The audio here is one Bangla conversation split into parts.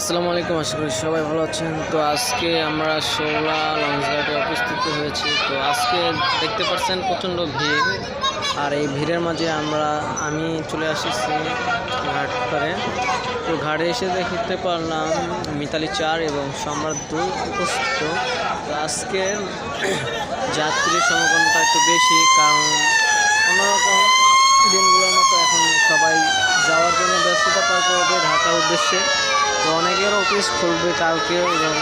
আসসালামু আলাইকুম, আশা করি সবাই ভালো আছেন। তো আজকে আমরা শোলা লঞ্চঘাটে উপস্থিত হয়েছি। তো আজকে দেখতে পাচ্ছেন প্রচণ্ড ভিড়, আর এই ভিড়ের মাঝে আমি চলে আসছি ঘাট পারে। তো ঘাটে এসে দেখতে পারলাম মিতালি 4 এবং সম্রাট 2 উপস্থিত। তো আজকে যাত্রীর সমাগমটা একটু বেশি, কারণ অন্যরকম দিনগুলোর মতো এখন সবাই যাওয়ার জন্য ব্যস্ততা পার করবে ঢাকার উদ্দেশ্যে। তো অনেকের অফিস খুলবে কালকে এবং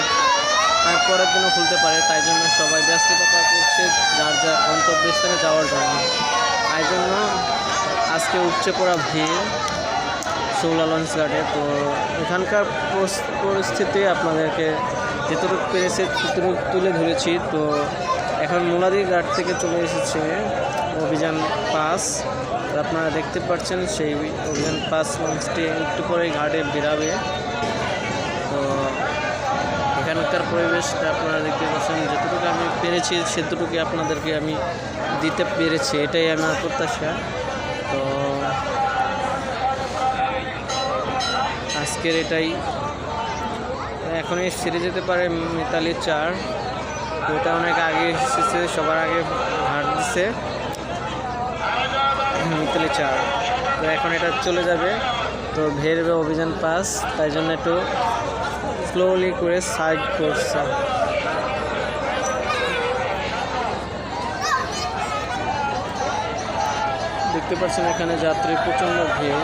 তারপরের দিনও খুলতে পারে, তাই জন্য সবাই ব্যস্ততা পার করছে যার যার গন্তব্যস্থানে যাওয়ার জন্য। তাই জন্য আজকে উপচে পড়া ভিড় শোলা লঞ্চঘাটে। তো এখানকার পরিস্থিতি আপনাদেরকে যেটুকু পেরেছে ততটুকু তুলে ধরেছি। তো এখন মুলাদি ঘাট থেকে চলে এসেছে অভিযান 5। আপনারা দেখতে পাচ্ছেন সেই অভিযান 5 লঞ্চটি একটু পরে ঘাটে বেরাবে। তো এখানকার পরিবেশটা আপনারা দেখতে পাচ্ছেন, যতটুকু আমি পেরেছি সেতটুকু আপনাদেরকে আমি দিতে পেরেছি, এটাই আমার প্রত্যাশা। তো আজকের এটাই, এখনই সেরে যেতে পারে মিতালি 4। তো এটা অনেক আগে এসেছে, সবার আগে ঘাট দিচ্ছে মিতালি 4। তো এখন এটা চলে যাবে, তো ভেরবে অভিযান 5, তাই জন্য একটু স্লোলি করে সাইড করছে। দেখতে পাচ্ছেন এখানে যাত্রী প্রচণ্ড ভিড়।